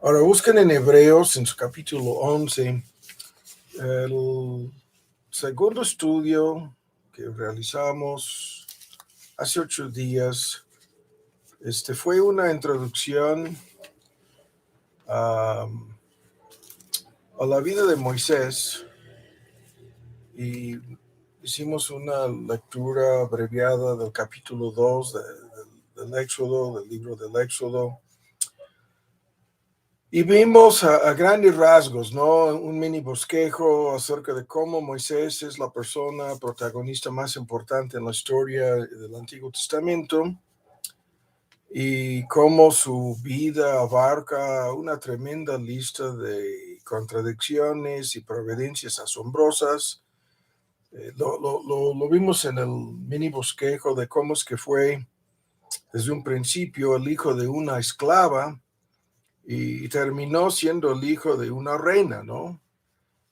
Ahora busquen en Hebreos, en su capítulo 11, el segundo estudio que realizamos hace 8 días. Fue una introducción a, a la vida de Moisés y hicimos una lectura abreviada del capítulo 2 del Éxodo, del libro del Éxodo. Y vimos a grandes rasgos, ¿no? Un mini bosquejo acerca de cómo Moisés es la persona protagonista más importante en la historia del Antiguo Testamento y cómo su vida abarca una tremenda lista de contradicciones y providencias asombrosas. Lo vimos en el mini bosquejo de cómo es que fue desde un principio el hijo de una esclava y terminó siendo el hijo de una reina, ¿no?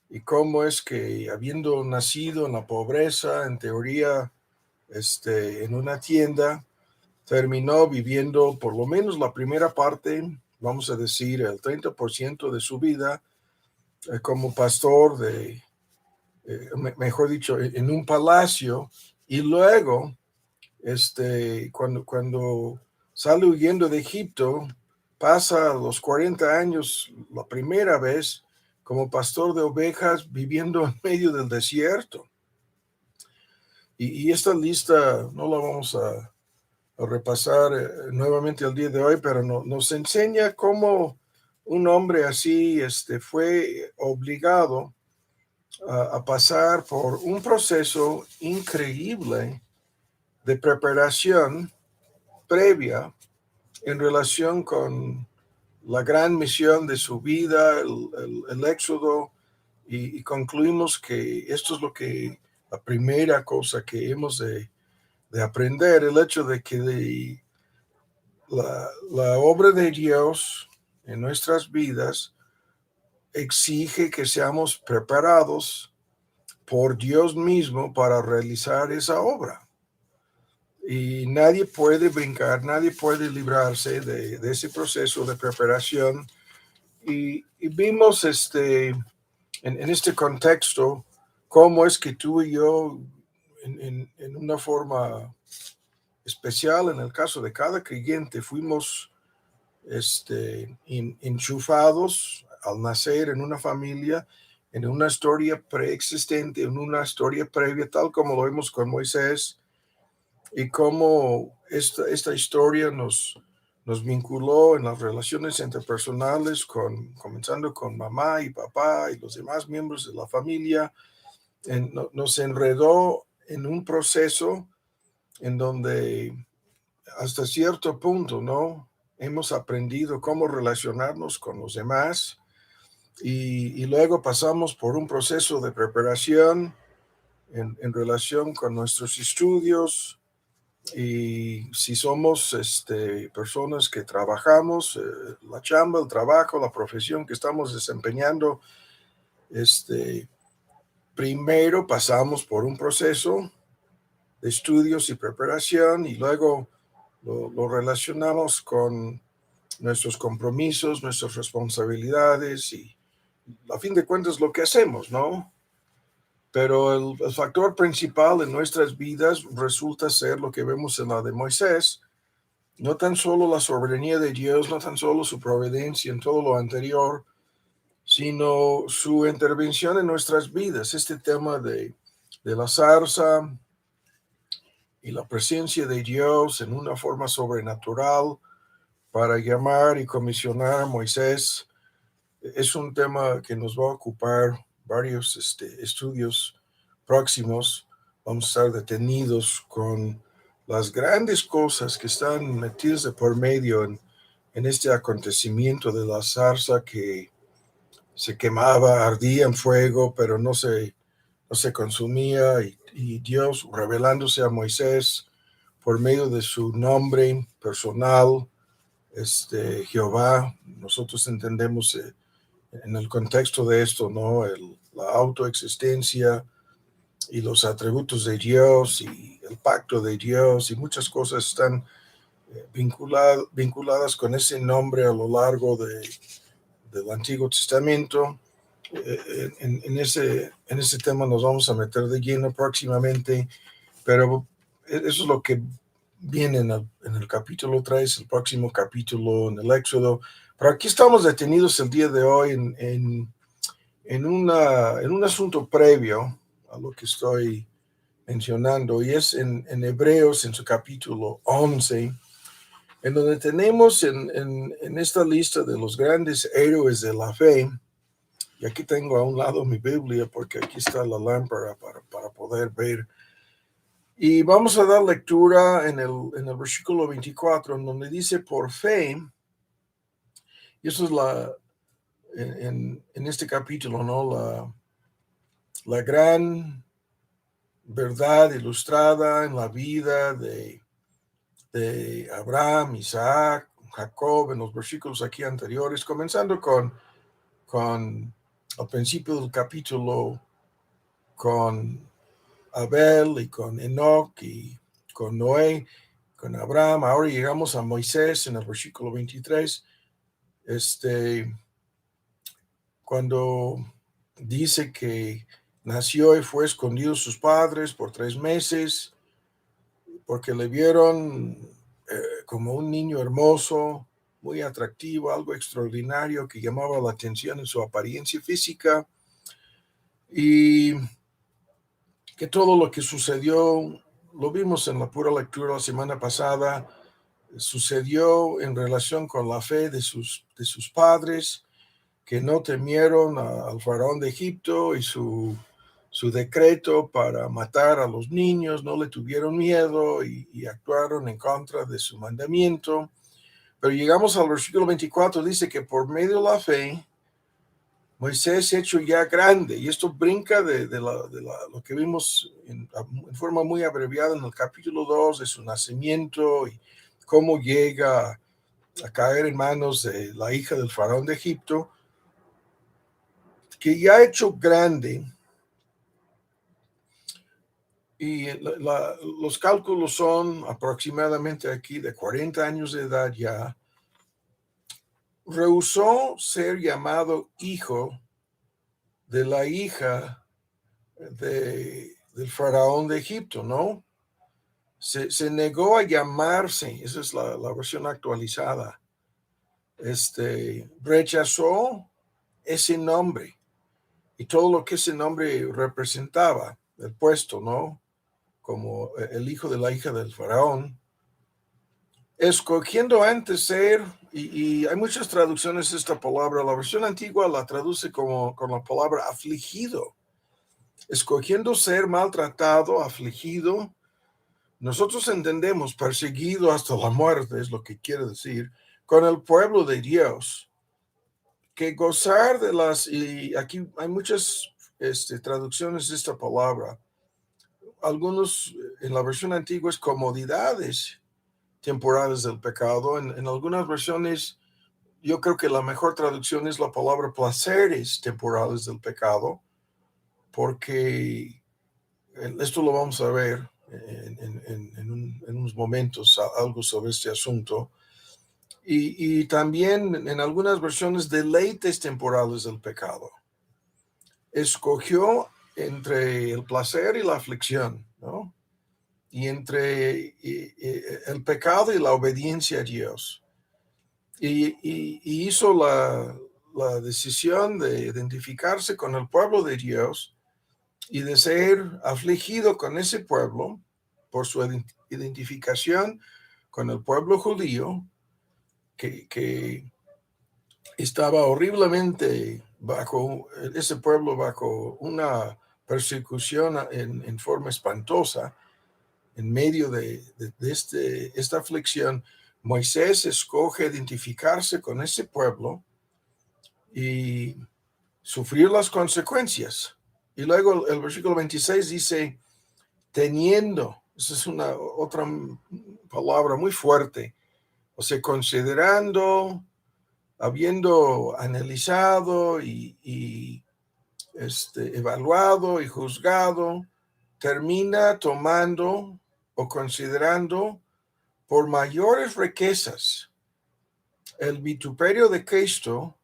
Y cómo es que habiendo nacido en la pobreza, en teoría, en una tienda, terminó viviendo por lo menos la primera parte, vamos a decir, el 30% de su vida como pastor mejor dicho, en un palacio, y luego, cuando sale huyendo de Egipto, pasa los 40 años la primera vez como pastor de ovejas viviendo en medio del desierto. Y esta lista no la vamos a repasar nuevamente el día de hoy, pero nos enseña cómo un hombre así fue obligado a pasar por un proceso increíble de preparación previa en relación con la gran misión de su vida, el éxodo, y concluimos que esto es la primera cosa que hemos de aprender, el hecho de que la obra de Dios en nuestras vidas exige que seamos preparados por Dios mismo para realizar esa obra. Y nadie puede brincar, nadie puede librarse de ese proceso de preparación. Y vimos en este contexto cómo es que tú y yo, en una forma especial, en el caso de cada creyente, fuimos enchufados al nacer en una familia, en una historia preexistente, en una historia previa, tal como lo vimos con Moisés, y cómo esta historia nos vinculó en las relaciones interpersonales, comenzando con mamá y papá y los demás miembros de la familia. Nos enredó en un proceso en donde hasta cierto punto, ¿no? Hemos aprendido cómo relacionarnos con los demás y luego pasamos por un proceso de preparación en relación con nuestros estudios. Y si somos personas que trabajamos, la chamba, el trabajo, la profesión que estamos desempeñando, primero pasamos por un proceso de estudios y preparación y luego lo relacionamos con nuestros compromisos, nuestras responsabilidades y a fin de cuentas lo que hacemos, ¿no? Pero el factor principal en nuestras vidas resulta ser lo que vemos en la de Moisés. No tan solo la soberanía de Dios, no tan solo su providencia en todo lo anterior, sino su intervención en nuestras vidas. Este tema de la zarza y la presencia de Dios en una forma sobrenatural para llamar y comisionar a Moisés es un tema que nos va a ocupar varios estudios próximos. Vamos a estar detenidos con las grandes cosas que están metidas de por medio en este acontecimiento de la zarza que se quemaba, ardía en fuego, pero no se consumía, y Dios revelándose a Moisés por medio de su nombre personal, Jehová. Nosotros entendemos en el contexto de esto, ¿no? La autoexistencia y los atributos de Dios y el pacto de Dios y muchas cosas están vinculadas con ese nombre a lo largo del Antiguo Testamento. En ese tema nos vamos a meter de lleno próximamente, pero eso es lo que viene en el capítulo 3, el próximo capítulo en el Éxodo. Pero aquí estamos detenidos el día de hoy en un asunto previo a lo que estoy mencionando, y es en Hebreos, en su capítulo 11, en donde tenemos en esta lista de los grandes héroes de la fe. Y aquí tengo a un lado mi Biblia porque aquí está la lámpara para poder ver. Y vamos a dar lectura en el versículo 24, en donde dice, por fe, y eso es en este capítulo, ¿no? La gran verdad ilustrada en la vida de Abraham, Isaac, Jacob, en los versículos aquí anteriores, comenzando con al principio del capítulo, con Abel y con Enoch y con Noé, con Abraham. Ahora llegamos a Moisés en el versículo 23, cuando dice que nació y fue escondido sus padres por 3 meses, porque le vieron como un niño hermoso, muy atractivo, algo extraordinario que llamaba la atención en su apariencia física, y que todo lo que sucedió, lo vimos en la pura lectura la semana pasada, sucedió en relación con la fe de sus padres, que no temieron al faraón de Egipto y su decreto para matar a los niños, no le tuvieron miedo y actuaron en contra de su mandamiento. Pero llegamos al versículo 24, dice que por medio de la fe, Moisés hecho ya grande, y esto brinca de lo que vimos en forma muy abreviada en el capítulo 2 de su nacimiento y cómo llega a caer en manos de la hija del faraón de Egipto, que ya hecho grande, y los cálculos son aproximadamente aquí de 40 años de edad ya, rehusó ser llamado hijo de la hija del faraón de Egipto, ¿no? Se negó a llamarse, esa es la versión actualizada, rechazó ese nombre y todo lo que ese nombre representaba, el puesto, ¿no? Como el hijo de la hija del faraón, escogiendo antes ser, y hay muchas traducciones de esta palabra, la versión antigua la traduce con la palabra afligido, escogiendo ser maltratado, afligido. Nosotros entendemos perseguido hasta la muerte, es lo que quiere decir, con el pueblo de Dios, que gozar de y aquí hay muchas traducciones de esta palabra, algunos en la versión antigua es comodidades temporales del pecado, en algunas versiones yo creo que la mejor traducción es la palabra placeres temporales del pecado, porque esto lo vamos a ver en unos momentos, algo sobre este asunto. Y también en algunas versiones, deleites temporales del pecado. Escogió entre el placer y la aflicción, ¿no? Y entre el pecado y la obediencia a Dios. Y hizo la decisión de identificarse con el pueblo de Dios y de ser afligido con ese pueblo por su identificación con el pueblo judío, que estaba horriblemente ese pueblo bajo una persecución en forma espantosa. En medio de esta aflicción, Moisés escoge identificarse con ese pueblo y sufrir las consecuencias. Y luego el versículo 26 dice, teniendo, esa es una otra palabra muy fuerte, o sea, considerando, habiendo analizado y evaluado y juzgado, termina tomando o considerando por mayores riquezas el vituperio de Cristo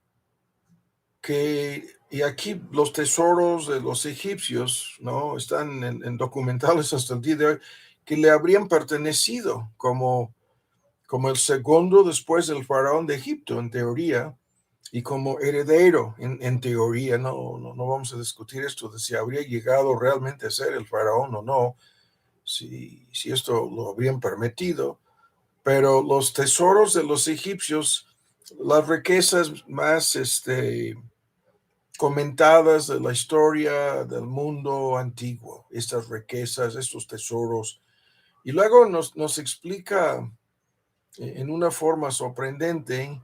y aquí los tesoros de los egipcios, ¿no? Están en documentales hasta el día de hoy, que le habrían pertenecido como el segundo después del faraón de Egipto, en teoría, y como heredero, en teoría. No vamos a discutir esto de si habría llegado realmente a ser el faraón o no, si esto lo habrían permitido, pero los tesoros de los egipcios, las riquezas más comentadas de la historia del mundo antiguo, estas riquezas, estos tesoros, y luego nos explica en una forma sorprendente,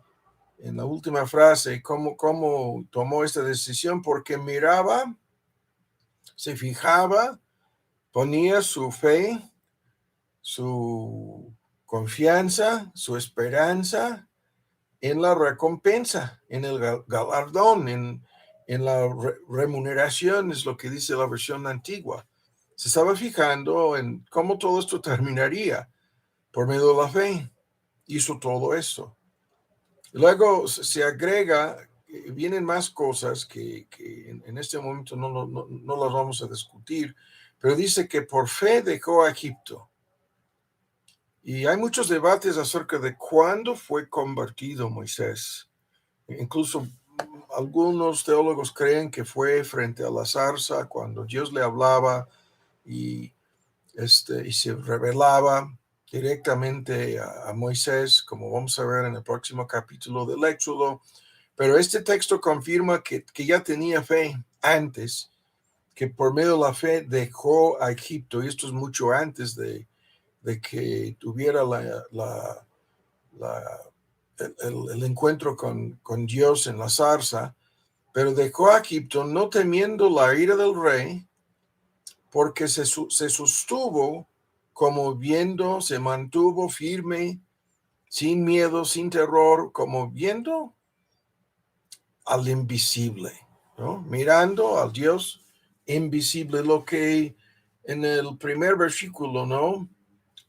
en la última frase, cómo tomó esta decisión, porque miraba, se fijaba, ponía su fe, su confianza, su esperanza en la recompensa, en el galardón, en la remuneración, es lo que dice la versión antigua. Se estaba fijando en cómo todo esto terminaría por medio de la fe. Hizo todo esto. Luego se agrega, vienen más cosas que en este momento no las vamos a discutir, pero dice que por fe dejó a Egipto. Y hay muchos debates acerca de cuándo fue convertido Moisés. Incluso algunos teólogos creen que fue frente a la zarza, cuando Dios le hablaba y se revelaba directamente a Moisés, como vamos a ver en el próximo capítulo del Éxodo. Pero este texto confirma que ya tenía fe antes, que por medio de la fe dejó a Egipto, y esto es mucho antes de que tuviera el encuentro con Dios en la zarza, pero dejó a Egipto no temiendo la ira del rey, porque se sostuvo como viendo, se mantuvo firme, sin miedo, sin terror, como viendo al invisible, ¿no? Mirando al Dios invisible, lo que en el primer versículo, ¿no?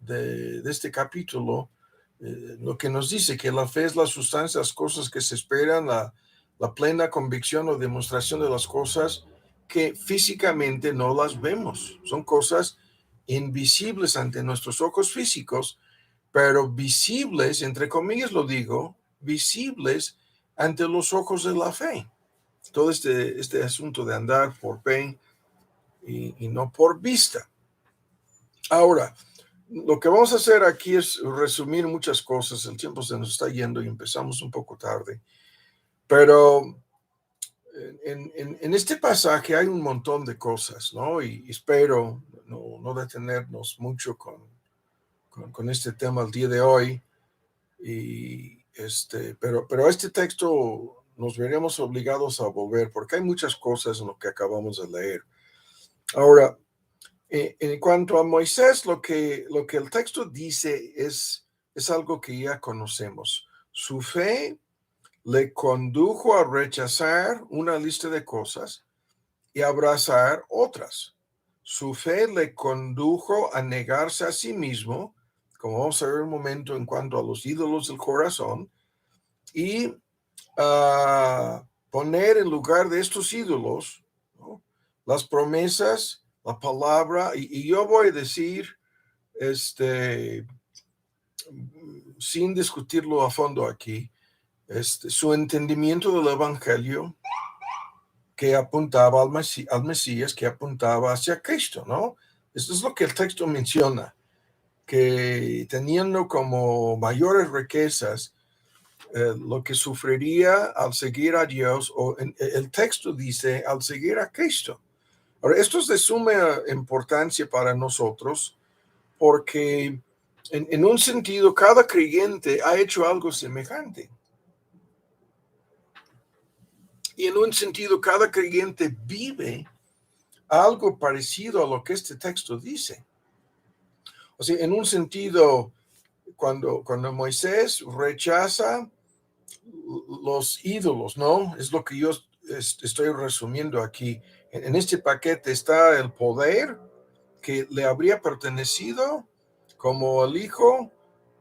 de este capítulo, lo que nos dice que la fe es la sustancia de las cosas que se esperan, la plena convicción o demostración de las cosas que físicamente no las vemos. Son cosas invisibles ante nuestros ojos físicos, pero visibles, entre comillas lo digo, visibles ante los ojos de la fe. Todo este asunto de andar por fe y no por vista. Ahora, lo que vamos a hacer aquí es resumir muchas cosas. El tiempo se nos está yendo y empezamos un poco tarde. Pero en este pasaje hay un montón de cosas, ¿no? Y espero no detenernos mucho con este tema el día de hoy. Pero este texto nos veremos obligados a volver porque hay muchas cosas en lo que acabamos de leer. Ahora, en cuanto a Moisés, lo que el texto dice es algo que ya conocemos. Su fe le condujo a rechazar una lista de cosas y abrazar otras. Su fe le condujo a negarse a sí mismo, como vamos a ver un momento en cuanto a los ídolos del corazón, y a poner en lugar de estos ídolos, ¿no? Las promesas, la palabra, y yo voy a decir, sin discutirlo a fondo aquí, su entendimiento del evangelio que apuntaba al Mesías, que apuntaba hacia Cristo, ¿no? Esto es lo que el texto menciona, que teniendo como mayores riquezas lo que sufriría al seguir a Dios, o el texto dice al seguir a Cristo. Ahora, esto es de suma importancia para nosotros porque en un sentido cada creyente ha hecho algo semejante. Y en un sentido cada creyente vive algo parecido a lo que este texto dice. O sea, en un sentido, cuando Moisés rechaza los ídolos, ¿no? Es lo que yo estoy resumiendo aquí. En este paquete está el poder que le habría pertenecido como el hijo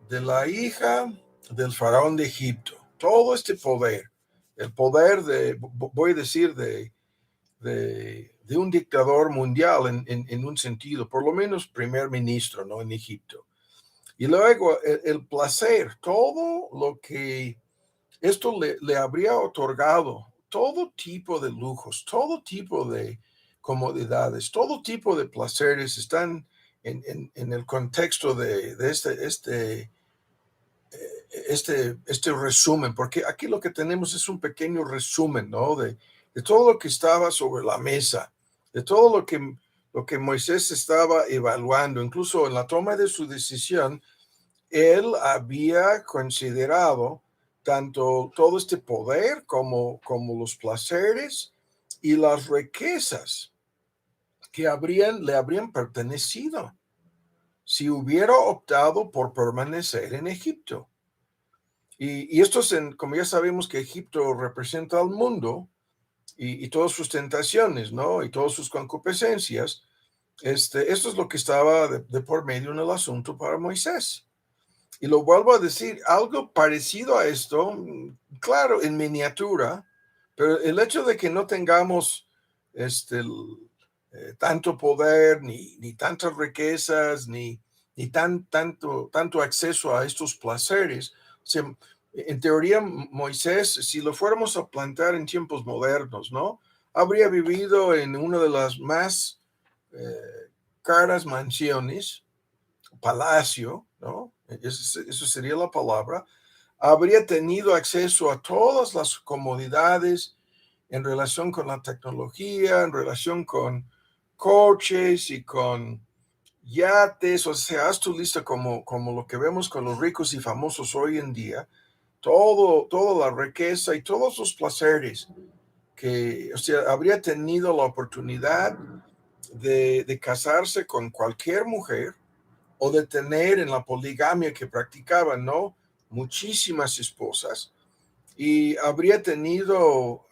de la hija del faraón de Egipto. Todo este poder el poder voy a decir, de un dictador mundial en un sentido, por lo menos primer ministro, ¿no? En Egipto. Y luego el placer, todo lo que esto le habría otorgado, todo tipo de lujos, todo tipo de comodidades, todo tipo de placeres están en el contexto de este resumen, porque aquí lo que tenemos es un pequeño resumen, ¿no? De todo lo que estaba sobre la mesa, de todo lo que Moisés estaba evaluando, incluso en la toma de su decisión, él había considerado tanto todo este poder como los placeres y las riquezas que le habrían pertenecido si hubiera optado por permanecer en Egipto. Y esto es, como ya sabemos que Egipto representa al mundo y todas sus tentaciones, ¿no? Y todas sus concupiscencias. Esto es lo que estaba de por medio en el asunto para Moisés. Y lo vuelvo a decir, algo parecido a esto, claro, en miniatura, pero el hecho de que no tengamos tanto poder, ni tantas riquezas, ni tanto acceso a estos placeres, o sea, en teoría, Moisés, si lo fuéramos a plantar en tiempos modernos, ¿no? Habría vivido en una de las más caras mansiones, palacio, ¿no? Eso sería la palabra. Habría tenido acceso a todas las comodidades en relación con la tecnología, en relación con coches y con yates, o sea, haz tu lista como lo que vemos con los ricos y famosos hoy en día, toda la riqueza y todos los placeres que, o sea, habría tenido la oportunidad de casarse con cualquier mujer o de tener en la poligamia que practicaban, ¿no? Muchísimas esposas y habría tenido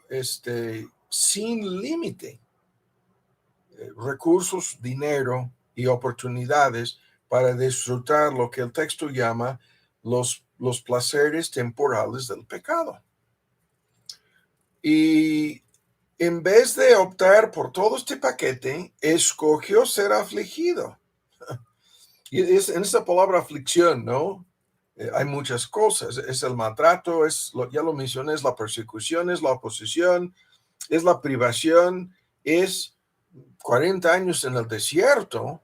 sin límite recursos, dinero y oportunidades para disfrutar lo que el texto llama los placeres temporales del pecado. Y en vez de optar por todo este paquete, escogió ser afligido. Y es en esa palabra aflicción, ¿no? Hay muchas cosas. Es el maltrato, ya lo mencioné, es la persecución, es la oposición, es la privación, es 40 años en el desierto,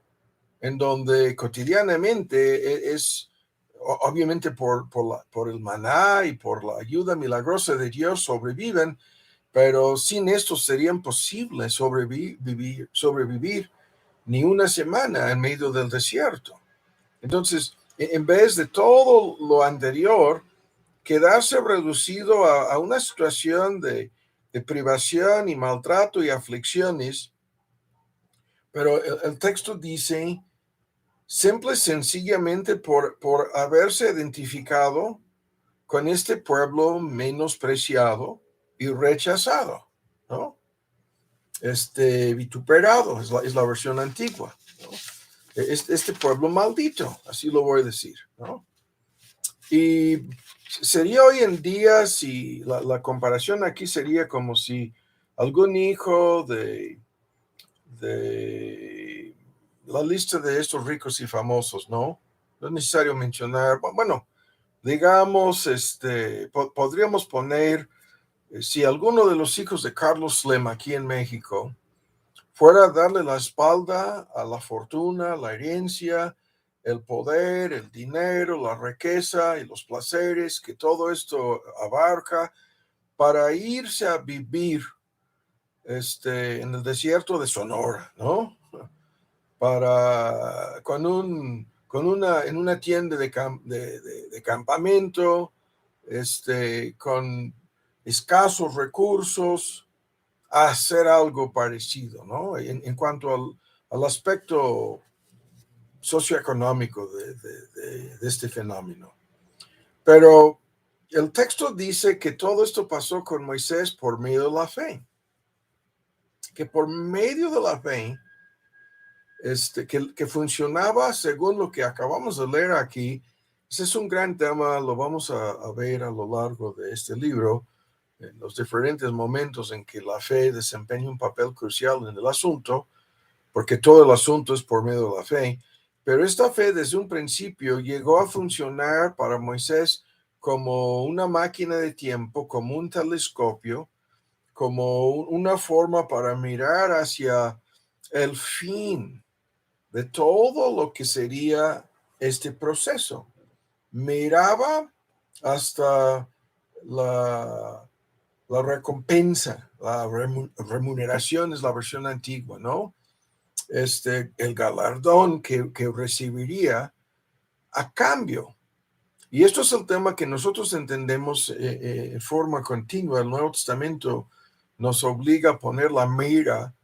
en donde cotidianamente obviamente por el maná y por la ayuda milagrosa de Dios sobreviven, pero sin esto sería imposible sobrevivir ni una semana en medio del desierto. Entonces, en vez de todo lo anterior, quedarse reducido a una situación de privación y maltrato y aflicciones, pero el texto dice, simple y sencillamente por haberse identificado con este pueblo menospreciado y rechazado, ¿no? Vituperado, es la versión antigua, ¿no? Este pueblo maldito, así lo voy a decir, ¿no? Y sería hoy en día, si la comparación aquí sería como si algún hijo de la lista de estos ricos y famosos, ¿no? No es necesario mencionar, bueno, digamos, podríamos poner, si alguno de los hijos de Carlos Slim aquí en México fuera a darle la espalda a la fortuna, la herencia, el poder, el dinero, la riqueza y los placeres que todo esto abarca para irse a vivir en el desierto de Sonora, ¿no? En una tienda de campamento, con escasos recursos, a hacer algo parecido, ¿no? En cuanto al aspecto socioeconómico de este fenómeno. Pero el texto dice que todo esto pasó con Moisés por medio de la fe. Que por medio de la fe, que funcionaba según lo que acabamos de leer aquí. Ese es un gran tema, lo vamos a ver a lo largo de este libro, en los diferentes momentos en que la fe desempeña un papel crucial en el asunto, porque todo el asunto es por medio de la fe. Pero esta fe desde un principio llegó a funcionar para Moisés como una máquina de tiempo, como un telescopio, como una forma para mirar hacia el fin de todo lo que sería este proceso. Miraba hasta la recompensa, la remuneración es la versión antigua, ¿no? El galardón que recibiría a cambio. Y esto es el tema que nosotros entendemos en forma continua. El Nuevo Testamento nos obliga a poner la mira,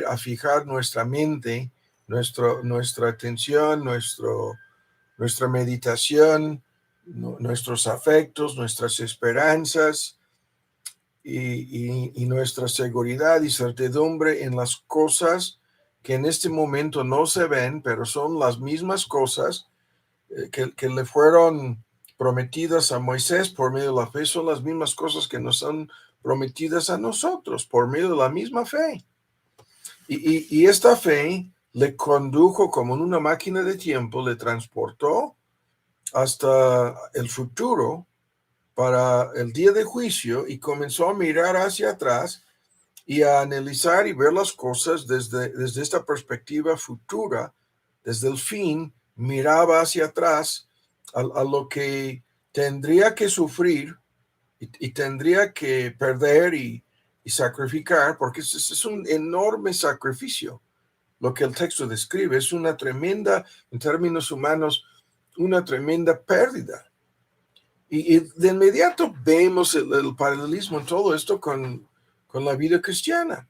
a fijar nuestra mente, nuestra atención, nuestra meditación, nuestros afectos, nuestras esperanzas y nuestra seguridad y certidumbre en las cosas que en este momento no se ven, pero son las mismas cosas que le fueron prometidas a Moisés por medio de la fe, son las mismas cosas que nos son prometidas a nosotros por medio de la misma fe. Y esta fe le condujo como en una máquina de tiempo, le transportó hasta el futuro para el día de juicio y comenzó a mirar hacia atrás y a analizar y ver las cosas desde esta perspectiva futura, desde el fin, miraba hacia atrás a lo que tendría que sufrir y tendría que perder y sacrificar, porque es un enorme sacrificio. Lo que el texto describe es una tremenda, en términos humanos, una tremenda pérdida. Y de inmediato vemos el paralelismo en todo esto con la vida cristiana.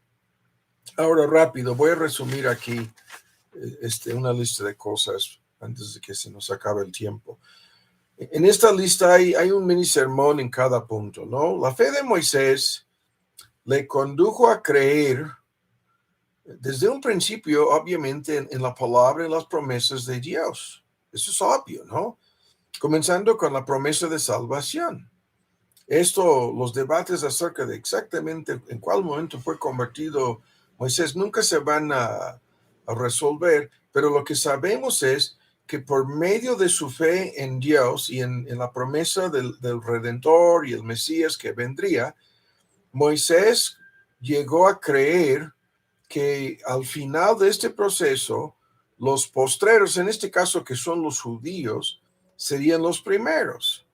Ahora rápido, voy a resumir aquí una lista de cosas antes de que se nos acabe el tiempo. En esta lista hay un mini sermón en cada punto, ¿no? La fe de Moisés le condujo a creer desde un principio, obviamente, en la palabra y las promesas de Dios. Eso es obvio, ¿no? Comenzando con la promesa de salvación. Los debates acerca de exactamente en cuál momento fue convertido Moisés nunca se van a resolver, pero lo que sabemos es que por medio de su fe en Dios y en la promesa del Redentor y el Mesías que vendría, Moisés llegó a creer que al final de este proceso, los postreros, en este caso que son los judíos, serían los primeros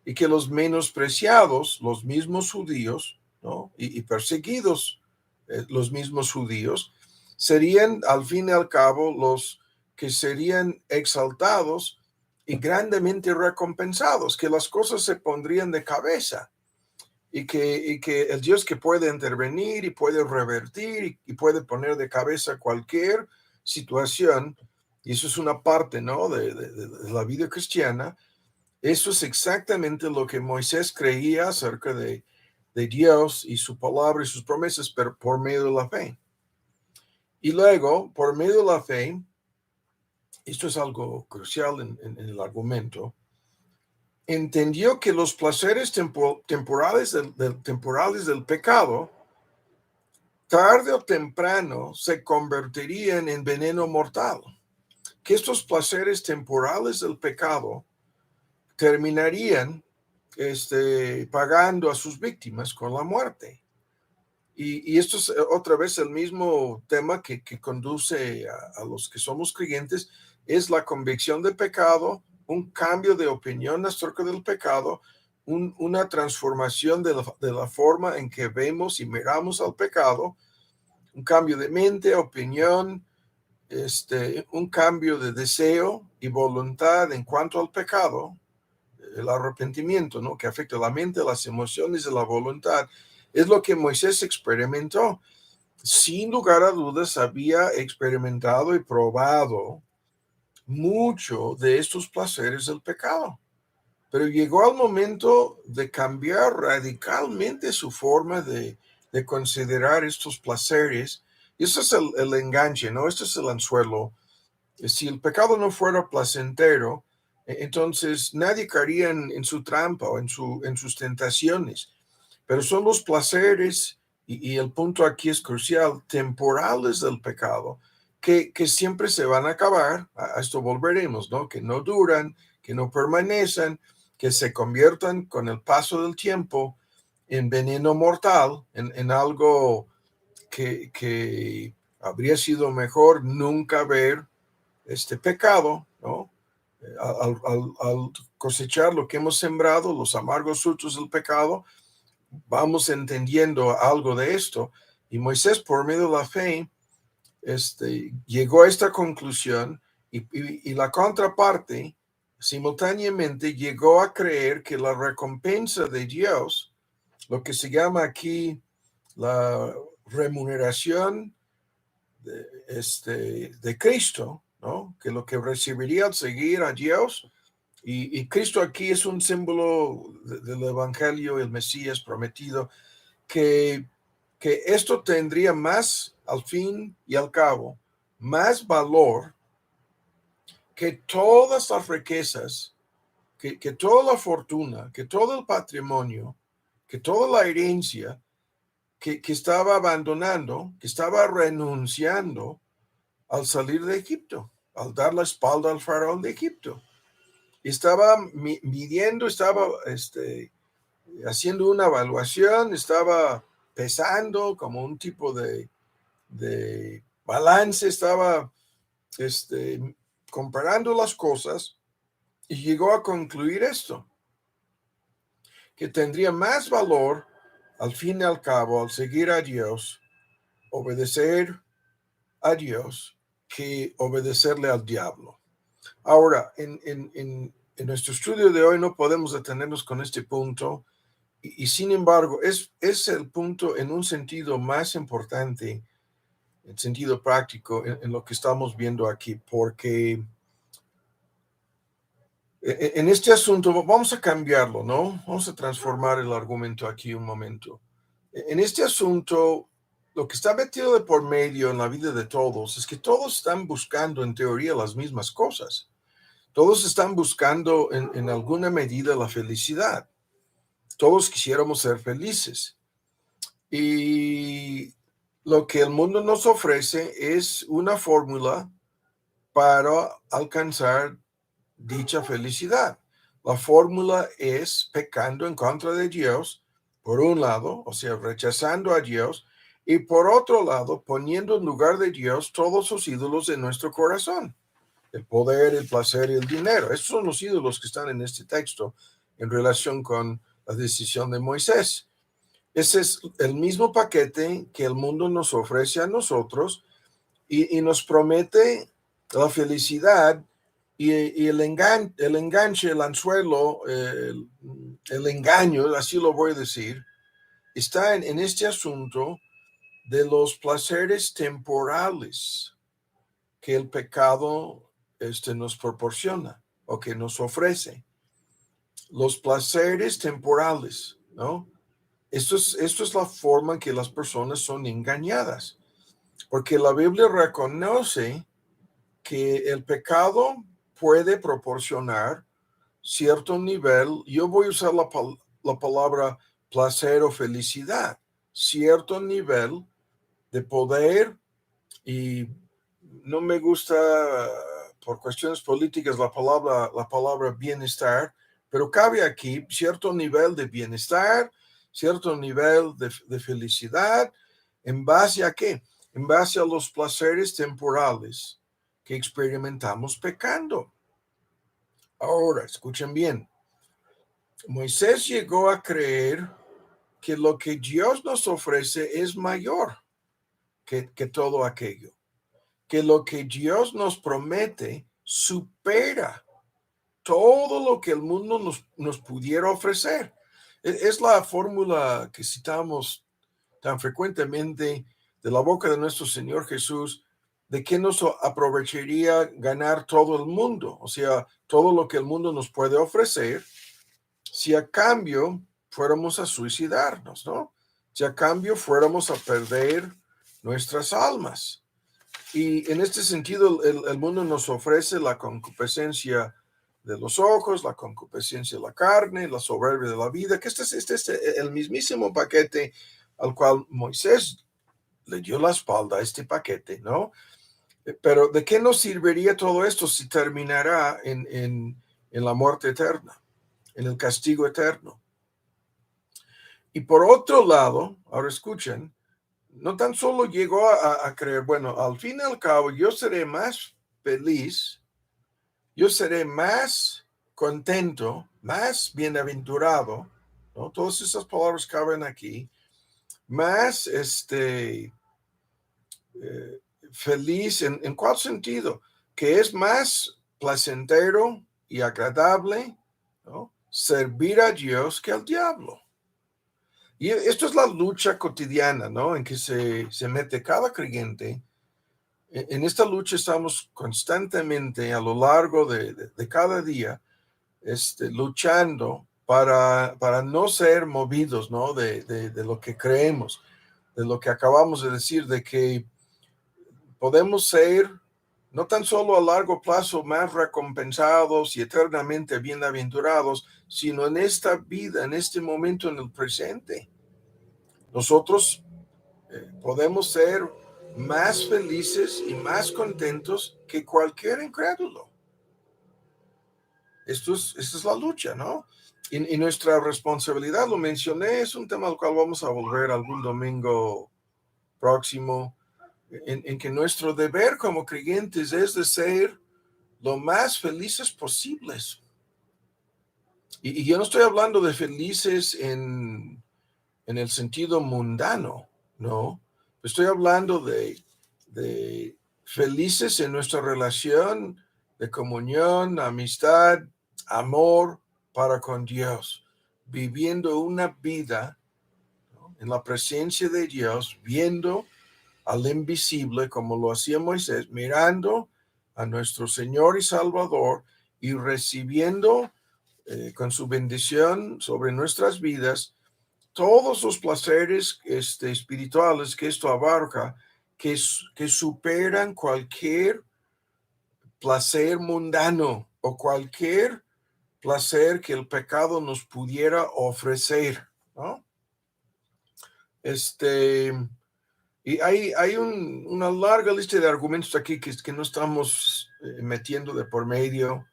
y que los menospreciados, los mismos judíos, ¿no? y perseguidos, los mismos judíos, serían al fin y al cabo los que serían exaltados y grandemente recompensados, que las cosas se pondrían de cabeza y que el Dios que puede intervenir y puede revertir y puede poner de cabeza cualquier situación, y eso es una parte, ¿no? de la vida cristiana. Eso es exactamente lo que Moisés creía acerca de Dios y su palabra y sus promesas, pero por medio de la fe. Y luego, por medio de la fe, esto es algo crucial en el argumento, entendió que los placeres temporales del pecado, tarde o temprano, se convertirían en veneno mortal. Que estos placeres temporales del pecado terminarían pagando a sus víctimas con la muerte. Y esto es otra vez el mismo tema que conduce a los que somos creyentes, es la convicción de pecado, un cambio de opinión acerca del pecado, una transformación de la forma en que vemos y miramos al pecado, un cambio de mente, opinión, un cambio de deseo y voluntad en cuanto al pecado, el arrepentimiento, ¿no? Que afecta la mente, las emociones y la voluntad, es lo que Moisés experimentó. Sin lugar a dudas, había experimentado y probado mucho de estos placeres del pecado, pero llegó al momento de cambiar radicalmente su forma de considerar estos placeres. Y eso es el enganche, ¿no? Este es el anzuelo. Si el pecado no fuera placentero, entonces nadie caería en su trampa o en sus tentaciones. pero son los placeres, y el punto aquí es crucial, temporales del pecado, que siempre se van a acabar. A esto volveremos, ¿no? Que no duran, que no permanecen, que se conviertan con el paso del tiempo en veneno mortal, en algo que habría sido mejor nunca ver este pecado, ¿no? Al cosechar lo que hemos sembrado, los amargos frutos del pecado, vamos entendiendo algo de esto. Y Moisés, por medio de la fe, llegó a esta conclusión, y la contraparte simultáneamente llegó a creer que la recompensa de Dios, lo que se llama aquí la remuneración de Cristo, ¿no? Que lo que recibiría al seguir a Dios, y Cristo aquí es un símbolo del Evangelio, el Mesías prometido, que esto tendría más, al fin y al cabo, más valor que todas las riquezas, que toda la fortuna, que todo el patrimonio, que toda la herencia que estaba abandonando, que estaba renunciando al salir de Egipto, al dar la espalda al faraón de Egipto. Estaba midiendo, estaba haciendo una evaluación, estaba pesando como un tipo de balance, estaba comparando las cosas, y llegó a concluir esto, que tendría más valor al fin y al cabo, al seguir a Dios, obedecer a Dios, que obedecerle al diablo. Ahora, en nuestro estudio de hoy no podemos detenernos con este punto, y sin embargo es el punto en un sentido más importante, en sentido práctico, en lo que estamos viendo aquí, porque en este asunto vamos a cambiarlo, ¿no? Vamos a transformar el argumento aquí un momento. En este asunto, lo que está metido de por medio en la vida de todos es que todos están buscando en teoría las mismas cosas. Todos están buscando en alguna medida la felicidad. Todos quisiéramos ser felices. Y lo que el mundo nos ofrece es una fórmula para alcanzar dicha felicidad. La fórmula es pecando en contra de Dios, por un lado, o sea, rechazando a Dios, y por otro lado, poniendo en lugar de Dios todos los ídolos de nuestro corazón. El poder, el placer y el dinero. Esos son los ídolos que están en este texto en relación con la decisión de Moisés. Ese es el mismo paquete que el mundo nos ofrece a nosotros, y nos promete la felicidad, y el enganche, el anzuelo, el engaño, así lo voy a decir, está en este asunto de los placeres temporales que el pecado nos proporciona o que nos ofrece. Los placeres temporales, ¿no? Esto es la forma en que las personas son engañadas, porque la Biblia reconoce que el pecado puede proporcionar cierto nivel, yo voy a usar la palabra placer o felicidad, cierto nivel de poder, y no me gusta por cuestiones políticas la palabra bienestar, pero cabe aquí cierto nivel de bienestar, cierto nivel de felicidad. ¿En base a qué? En base a los placeres temporales que experimentamos pecando. Ahora, escuchen bien. Moisés llegó a creer que lo que Dios nos ofrece es mayor que todo aquello, que lo que Dios nos promete supera todo lo que el mundo nos pudiera ofrecer. Es la fórmula que citamos tan frecuentemente de la boca de nuestro Señor Jesús, de que nos aprovecharía ganar todo el mundo, o sea, todo lo que el mundo nos puede ofrecer, si a cambio fuéramos a suicidarnos, ¿no? Si a cambio fuéramos a perder nuestras almas. Y en este sentido, el mundo nos ofrece la concupiscencia de los ojos, la concupiscencia de la carne, la soberbia de la vida, que este es el mismísimo paquete al cual Moisés le dio la espalda a este paquete, ¿no? Pero ¿de qué nos serviría todo esto si terminará en la muerte eterna, en el castigo eterno? Y por otro lado, ahora escuchen, no tan solo llegó a creer, bueno, al fin y al cabo yo seré más feliz, yo seré más contento, más bienaventurado, ¿no? Todas esas palabras caben aquí, más feliz, ¿en cuál sentido? Que es más placentero y agradable, ¿no? Servir a Dios que al diablo. Y esto es la lucha cotidiana, ¿no? En que se mete cada creyente. En esta lucha estamos constantemente a lo largo de cada día, luchando para no ser movidos, ¿no? De lo que creemos, de lo que acabamos de decir, de que podemos ser no tan solo a largo plazo más recompensados y eternamente bienaventurados, sino en esta vida, en este momento, en el presente. Nosotros podemos ser más felices y más contentos que cualquier incrédulo. Esta es la lucha, ¿no? Y nuestra responsabilidad, lo mencioné, es un tema al cual vamos a volver algún domingo próximo, en que nuestro deber como creyentes es de ser lo más felices posibles. Y yo no estoy hablando de felices en el sentido mundano, ¿no? Estoy hablando de felices en nuestra relación de comunión, amistad, amor para con Dios, viviendo una vida, ¿no?, en la presencia de Dios, viendo al invisible como lo hacía Moisés, mirando a nuestro Señor y Salvador y recibiendo con su bendición sobre nuestras vidas todos los placeres espirituales que esto abarca, que superan cualquier placer mundano o cualquier placer que el pecado nos pudiera ofrecer, ¿no? Y hay una larga lista de argumentos aquí que no estamos metiendo de por medio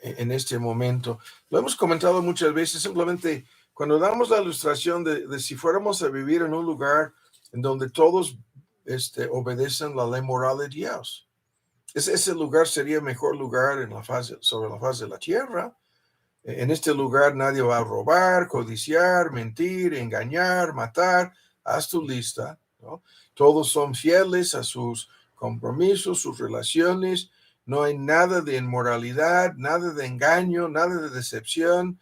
en este momento. Lo hemos comentado muchas veces, simplemente cuando damos la ilustración de si fuéramos a vivir en un lugar en donde todos obedecen la ley moral de Dios. Ese lugar sería el mejor lugar sobre la faz de la tierra. En este lugar nadie va a robar, codiciar, mentir, engañar, matar. Haz tu lista, ¿no? Todos son fieles a sus compromisos, sus relaciones. No hay nada de inmoralidad, nada de engaño, nada de decepción.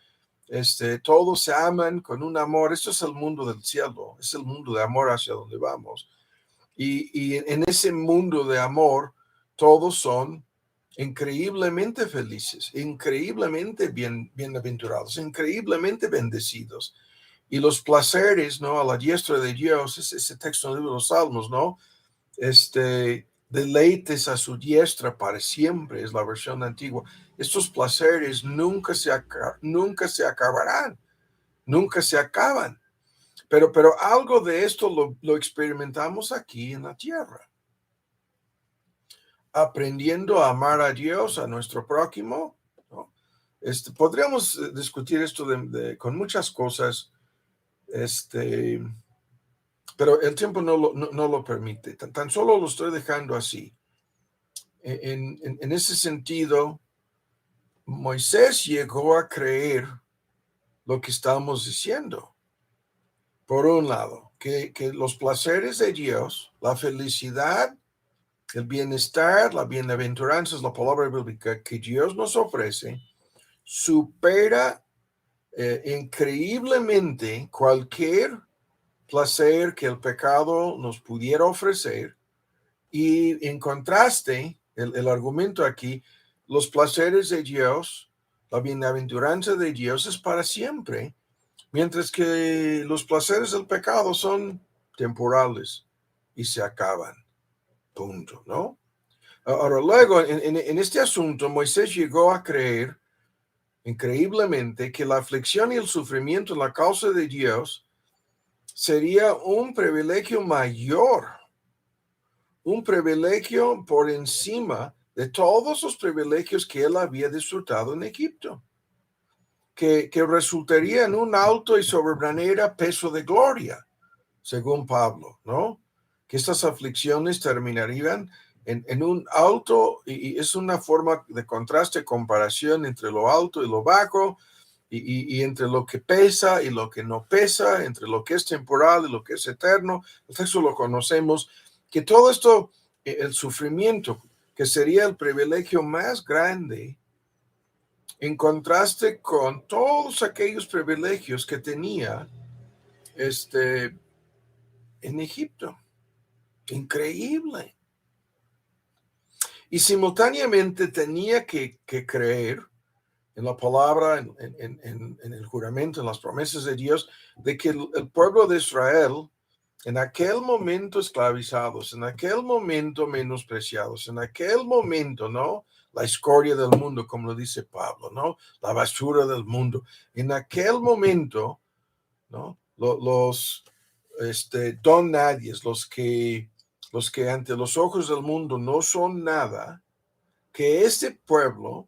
Todos se aman con un amor. Esto es el mundo del cielo, es el mundo de amor hacia donde vamos. Y en ese mundo de amor, todos son increíblemente felices, increíblemente bienaventurados, increíblemente bendecidos. Y los placeres, ¿no?, a la diestra de Dios, es ese texto en el libro de los Salmos, ¿no? Deleites a su diestra para siempre, es la versión antigua. Estos placeres nunca se acabarán, nunca se acaban. Pero algo de esto lo experimentamos aquí en la tierra. Aprendiendo a amar a Dios, a nuestro prójimo, ¿no? Podríamos discutir esto con muchas cosas, pero el tiempo no lo permite. Tan solo lo estoy dejando así. En ese sentido, Moisés llegó a creer lo que estamos diciendo. Por un lado, que los placeres de Dios, la felicidad, el bienestar, la bienaventuranza, es la palabra bíblica que Dios nos ofrece, supera increíblemente cualquier placer que el pecado nos pudiera ofrecer. Y en contraste, el argumento aquí, los placeres de Dios, la bienaventuranza de Dios es para siempre, mientras que los placeres del pecado son temporales y se acaban. Punto, ¿no? Ahora, luego, en este asunto, Moisés llegó a creer increíblemente, que la aflicción y el sufrimiento en la causa de Dios sería un privilegio mayor, un privilegio por encima de todos los privilegios que él había disfrutado en Egipto, que resultaría en un alto y sobremanera peso de gloria, según Pablo, ¿no? Que estas aflicciones terminarían en un alto, y es una forma de contraste, comparación entre lo alto y lo bajo, y entre lo que pesa y lo que no pesa, entre lo que es temporal y lo que es eterno. Eso lo conocemos, que todo esto, el sufrimiento, que sería el privilegio más grande, en contraste con todos aquellos privilegios que tenía en Egipto. Increíble. Y simultáneamente tenía que creer en la palabra, en el juramento, en las promesas de Dios, de que el pueblo de Israel, en aquel momento esclavizados, en aquel momento menospreciados, en aquel momento, ¿no? La escoria del mundo, como lo dice Pablo, ¿no? La basura del mundo. En aquel momento, ¿no? Los don nadies, los que ante los ojos del mundo no son nada, que este pueblo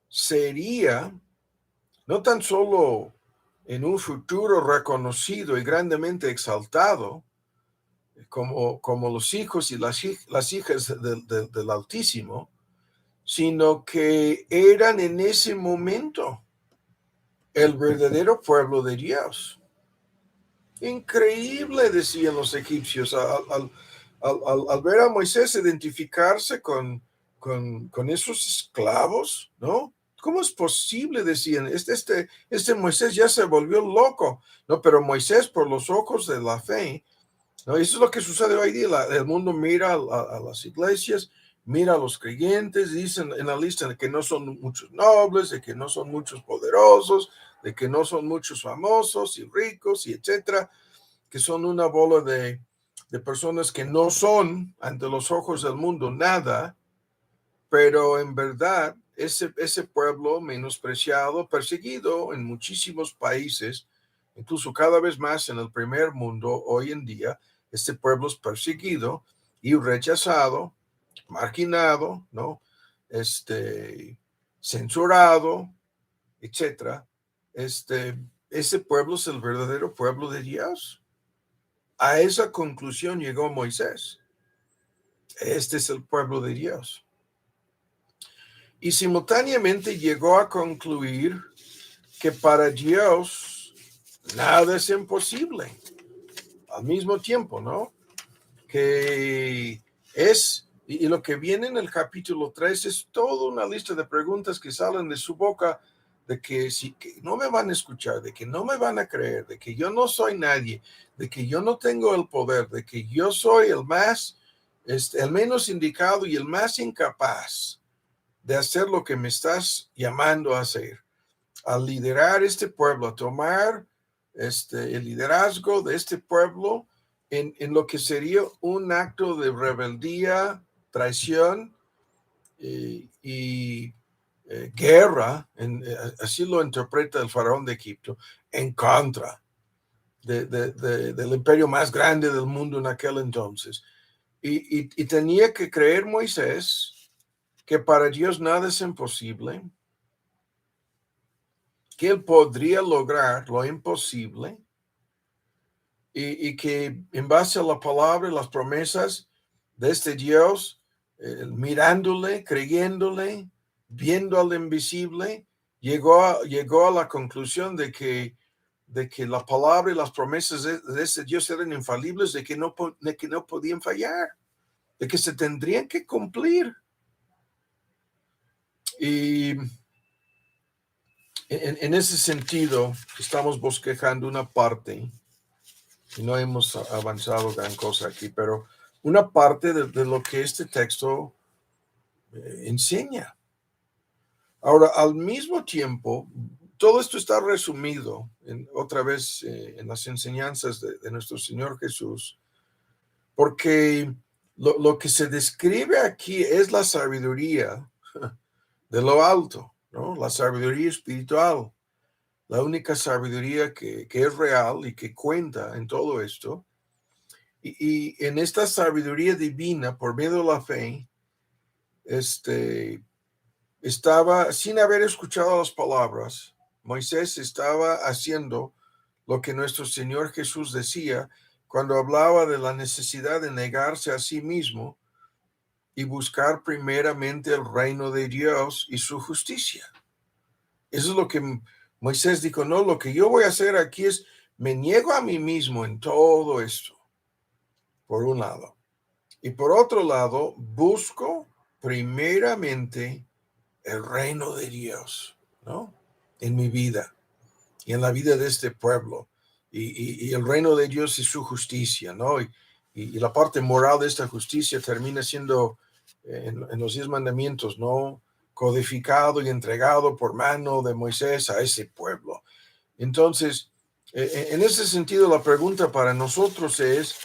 sería no tan solo en un futuro reconocido y grandemente exaltado como los hijos y las hijas del Altísimo, sino que eran en ese momento el verdadero pueblo de Dios. Increíble, decían los egipcios, al ver a Moisés identificarse con esos esclavos, ¿no? ¿Cómo es posible? Decían, este Moisés ya se volvió loco, ¿no? Pero Moisés, por los ojos de la fe, ¿no? Eso es lo que sucede hoy día. El mundo mira a las iglesias, mira a los creyentes, dicen en la lista de que no son muchos nobles, de que no son muchos poderosos, de que no son muchos famosos y ricos y etcétera, que son una bola de personas que no son ante los ojos del mundo nada, pero en verdad ese pueblo menospreciado, perseguido en muchísimos países, incluso cada vez más en el primer mundo hoy en día, este pueblo es perseguido y rechazado, marginado, ¿no? Censurado, etcétera. Ese pueblo es el verdadero pueblo de Dios. A esa conclusión llegó Moisés. Este es el pueblo de Dios. Y simultáneamente llegó a concluir que para Dios nada es imposible. Al mismo tiempo, ¿no? Que es, y lo que viene en el capítulo 3 es toda una lista de preguntas que salen de su boca, de que no me van a escuchar, de que no me van a creer, de que yo no soy nadie, de que yo no tengo el poder, de que yo soy el menos indicado y el más incapaz de hacer lo que me estás llamando a hacer, a liderar este pueblo, a tomar el liderazgo de este pueblo en lo que sería un acto de rebeldía, traición y guerra, así lo interpreta el faraón de Egipto, en contra del imperio más grande del mundo en aquel entonces. Y tenía que creer Moisés que para Dios nada es imposible, que él podría lograr lo imposible y que en base a la palabra y las promesas de este Dios, mirándole, creyéndole, viendo al invisible, llegó a la conclusión de que la palabra y las promesas de ese Dios eran infalibles, de que no podían fallar, de que se tendrían que cumplir. Y en ese sentido, estamos bosquejando una parte, y no hemos avanzado gran cosa aquí, pero una parte de lo que este texto enseña. Ahora, al mismo tiempo, todo esto está resumido otra vez en las enseñanzas de nuestro Señor Jesús, porque lo que se describe aquí es la sabiduría de lo alto, ¿no? La sabiduría espiritual, la única sabiduría que es real y que cuenta en todo esto. Y en esta sabiduría divina, por medio de la fe, estaba, sin haber escuchado las palabras, Moisés estaba haciendo lo que nuestro Señor Jesús decía cuando hablaba de la necesidad de negarse a sí mismo y buscar primeramente el reino de Dios y su justicia. Eso es lo que Moisés dijo, no, lo que yo voy a hacer aquí es, me niego a mí mismo en todo esto, por un lado. Y por otro lado, busco primeramente el reino de Dios, ¿no? En mi vida y en la vida de este pueblo. Y el reino de Dios y su justicia, ¿no? Y la parte moral de esta justicia termina siendo en los 10 mandamientos, ¿no? Codificado y entregado por mano de Moisés a ese pueblo. Entonces, en ese sentido, la pregunta para nosotros es,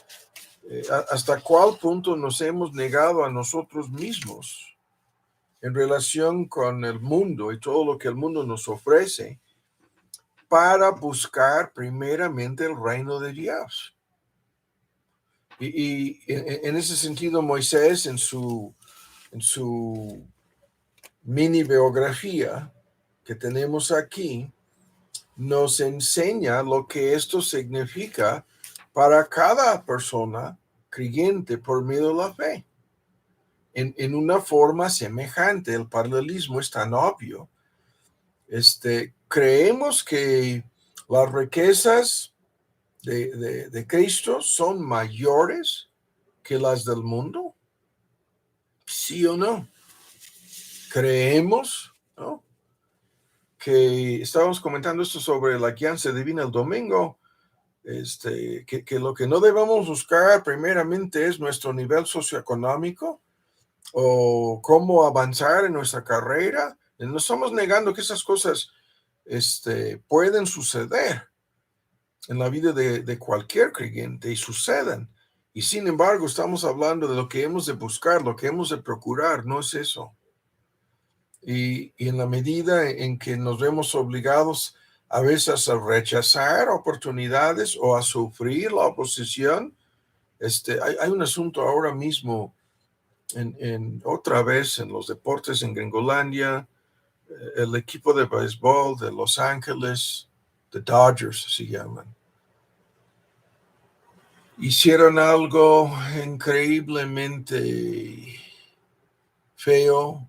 ¿hasta cuál punto nos hemos negado a nosotros mismos en relación con el mundo y todo lo que el mundo nos ofrece para buscar primeramente el reino de Dios? Y en ese sentido, Moisés, en su mini biografía que tenemos aquí, nos enseña lo que esto significa para cada persona creyente por medio de la fe. En una forma semejante, el paralelismo es tan obvio. Creemos que las riquezas de Cristo son mayores que las del mundo. ¿Sí o no? Creemos, ¿no? Que estábamos comentando esto sobre la guianza divina el domingo, que lo que no debemos buscar primeramente es nuestro nivel socioeconómico o cómo avanzar en nuestra carrera. No estamos negando que esas cosas pueden suceder en la vida de cualquier creyente y suceden. Y sin embargo, estamos hablando de lo que hemos de buscar, lo que hemos de procurar, no es eso. Y en la medida en que nos vemos obligados a veces a rechazar oportunidades o a sufrir la oposición, hay un asunto ahora mismo otra vez en los deportes en Gringolandia, el equipo de béisbol de Los Ángeles, the Dodgers se llaman, hicieron algo increíblemente feo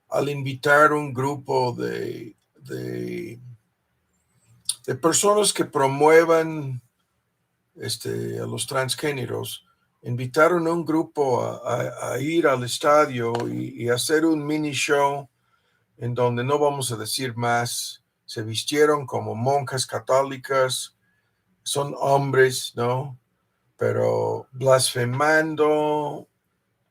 al invitar un grupo de personas que promuevan a los transgéneros. Invitaron a un grupo a ir al estadio y hacer un mini show en donde no vamos a decir más. Se vistieron como monjas católicas, son hombres, ¿no? Pero blasfemando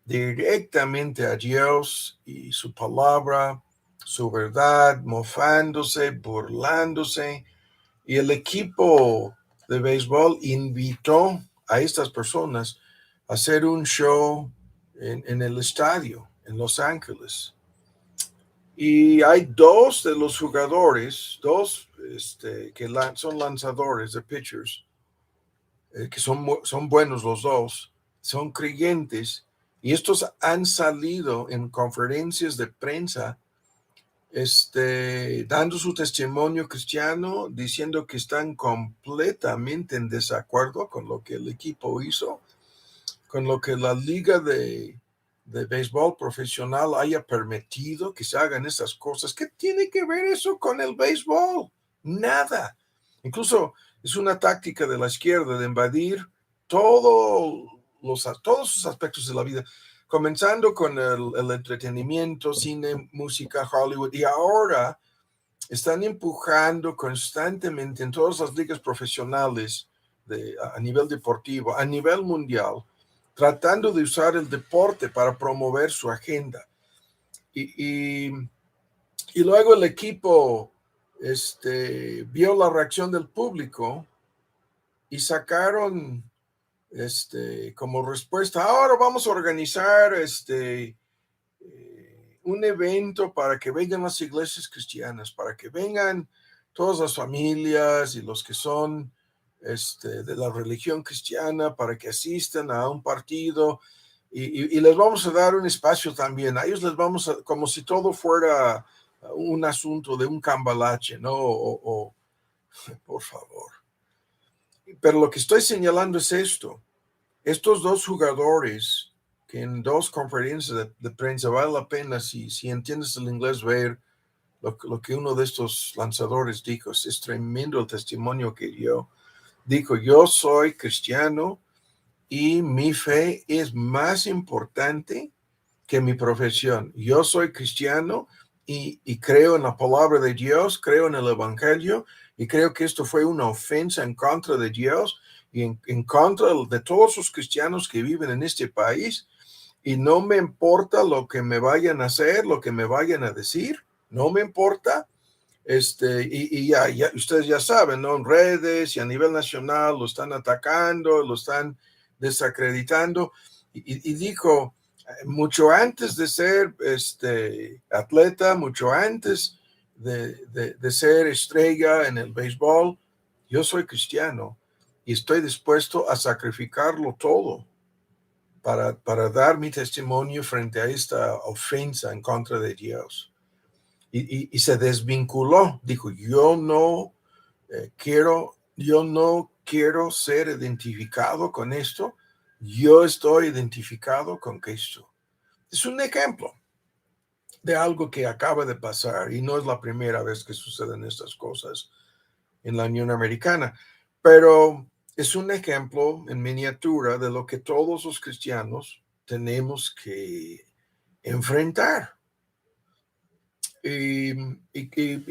directamente a Dios y su palabra, su verdad, mofándose, burlándose. Y el equipo de béisbol invitó a estas personas a hacer un show en el estadio en Los Ángeles. Y hay dos de los jugadores, dos que son lanzadores de pitchers, que son buenos los dos, son creyentes, y estos han salido en conferencias de prensa dando su testimonio cristiano, diciendo que están completamente en desacuerdo con lo que el equipo hizo, con lo que la liga de béisbol profesional haya permitido que se hagan esas cosas. ¿Qué tiene que ver eso con el béisbol? Nada. Incluso es una táctica de la izquierda de invadir todos sus aspectos de la vida, comenzando con el entretenimiento, cine, música, Hollywood, y ahora están empujando constantemente en todas las ligas profesionales a nivel deportivo, a nivel mundial, tratando de usar el deporte para promover su agenda. Y luego el equipo vio la reacción del público y sacaron como respuesta, ahora vamos a organizar un evento para que vengan las iglesias cristianas, para que vengan todas las familias y los que son de la religión cristiana, para que asistan a un partido y les vamos a dar un espacio también. A ellos les vamos a, como si todo fuera un asunto de un cambalache, ¿no? Por favor. Pero lo que estoy señalando es esto. Estos dos jugadores que en dos conferencias de prensa vale la pena, si entiendes el inglés, ver lo que uno de estos lanzadores dijo. Es tremendo el testimonio que dio. Dijo, yo soy cristiano y mi fe es más importante que mi profesión. Yo soy cristiano y creo en la palabra de Dios, creo en el evangelio y creo que esto fue una ofensa en contra de Dios y en contra de todos los cristianos que viven en este país. Y no me importa lo que me vayan a hacer, lo que me vayan a decir, no me importa. Y ya ustedes ya saben, ¿no? En redes y a nivel nacional lo están atacando, lo están desacreditando. Y dijo, mucho antes de ser atleta, mucho antes de ser estrella en el béisbol, yo soy cristiano y estoy dispuesto a sacrificarlo todo para dar mi testimonio frente a esta ofensa en contra de Dios. Y se desvinculó, dijo, yo no quiero ser identificado con esto, yo estoy identificado con Cristo. Es un ejemplo de algo que acaba de pasar y no es la primera vez que suceden estas cosas en la Unión Americana, pero es un ejemplo en miniatura de lo que todos los cristianos tenemos que enfrentar. Y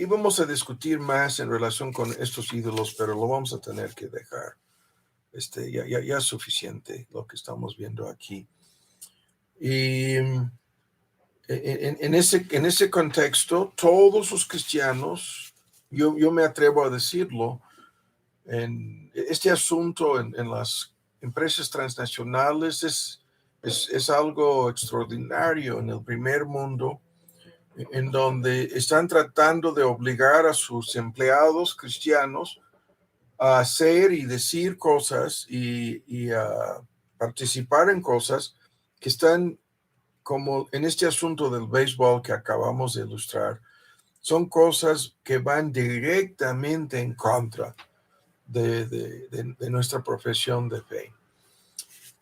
vamos a discutir más en relación con estos ídolos, pero lo vamos a tener que dejar. Ya es suficiente lo que estamos viendo aquí. Y en ese contexto, todos los cristianos, yo me atrevo a decirlo, en este asunto en las empresas transnacionales es algo extraordinario en el primer mundo, en donde están tratando de obligar a sus empleados cristianos a hacer y decir cosas y a participar en cosas que están como en este asunto del béisbol que acabamos de ilustrar, son cosas que van directamente en contra de nuestra profesión de fe.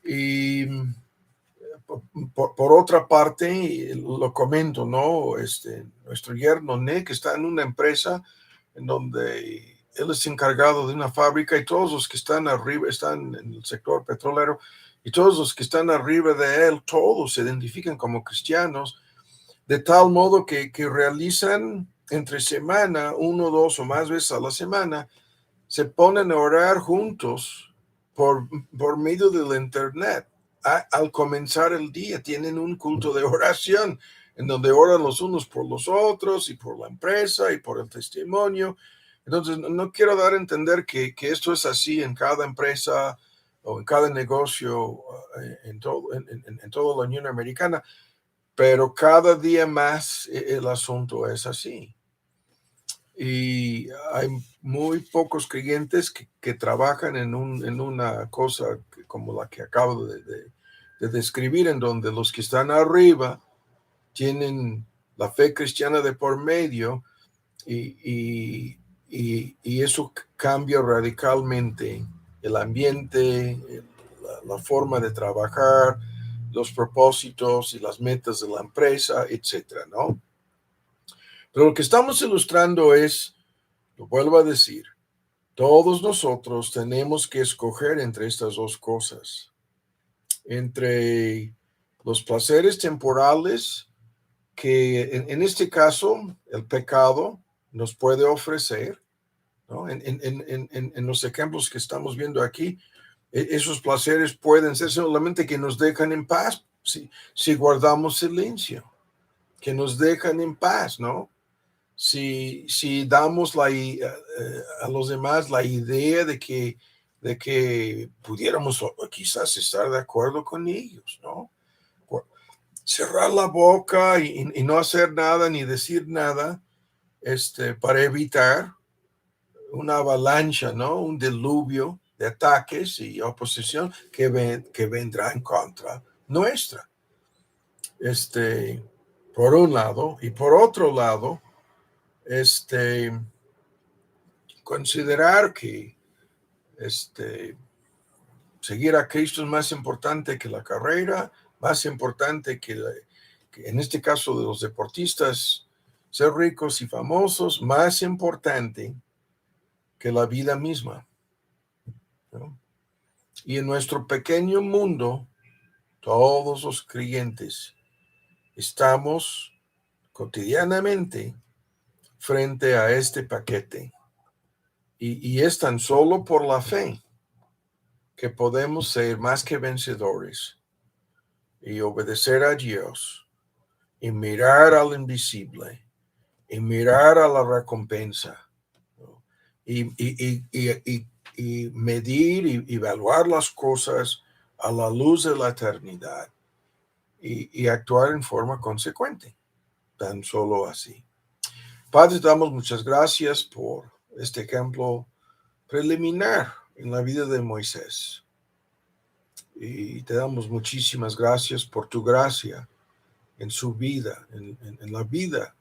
Y por otra parte, lo comento, ¿no? Nuestro yerno Nick está en una empresa en donde él es encargado de una fábrica y todos los que están arriba están en el sector petrolero y todos los que están arriba de él, todos se identifican como cristianos, de tal modo que realizan entre semana, 1, 2 o más veces a la semana, se ponen a orar juntos por medio del internet. Al comenzar el día tienen un culto de oración en donde oran los unos por los otros y por la empresa y por el testimonio. Entonces, no quiero dar a entender que esto es así en cada empresa o en cada negocio en toda la Unión Americana, pero cada día más el asunto es así. Y hay muy pocos creyentes que trabajan en una cosa como la que acabo de describir, en donde los que están arriba tienen la fe cristiana de por medio y eso cambia radicalmente el ambiente, la forma de trabajar, los propósitos y las metas de la empresa, etcétera, ¿no? Pero lo que estamos ilustrando es, lo vuelvo a decir, todos nosotros tenemos que escoger entre estas dos cosas, entre los placeres temporales que en este caso el pecado nos puede ofrecer, ¿no? En los ejemplos que estamos viendo aquí, esos placeres pueden ser solamente que nos dejan en paz si guardamos silencio, que nos dejan en paz, ¿no? Si damos a los demás la idea de que pudiéramos quizás estar de acuerdo con ellos, ¿no? cerrar la boca y no hacer nada ni decir nada, para evitar una avalancha, ¿no? Un diluvio de ataques y oposición que vendrá en contra nuestra. Por un lado, y por otro lado, considerar que seguir a Cristo es más importante que la carrera, más importante que en este caso de los deportistas, ser ricos y famosos, más importante que la vida misma, ¿no? Y en nuestro pequeño mundo, todos los creyentes estamos cotidianamente frente a este paquete. Y es tan solo por la fe que podemos ser más que vencedores y obedecer a Dios y mirar al invisible y mirar a la recompensa, ¿no? Y medir y evaluar las cosas a la luz de la eternidad y actuar en forma consecuente, tan solo así. Padre, te damos muchas gracias por este ejemplo preliminar en la vida de Moisés. Y te damos muchísimas gracias por tu gracia en su vida, en la vida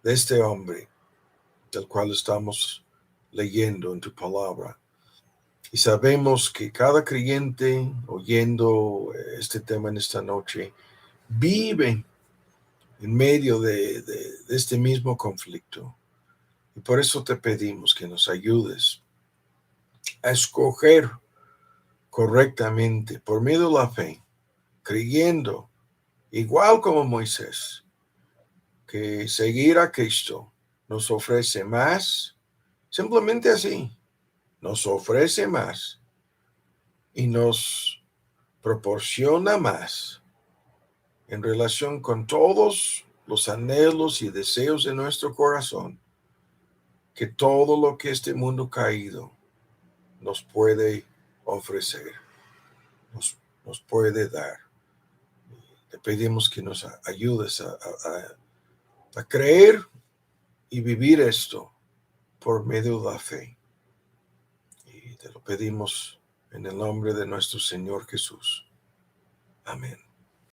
de este hombre, del cual estamos leyendo en tu palabra. Y sabemos que cada creyente oyendo este tema en esta noche vive en medio de este mismo conflicto. Y por eso te pedimos que nos ayudes a escoger correctamente por medio de la fe, creyendo, igual como Moisés, que seguir a Cristo nos ofrece más, simplemente así, nos ofrece más y nos proporciona más en relación con todos los anhelos y deseos de nuestro corazón, que todo lo que este mundo caído nos puede ofrecer, nos puede dar. Te pedimos que nos ayudes a creer y vivir esto por medio de la fe. Y te lo pedimos en el nombre de nuestro Señor Jesús. Amén.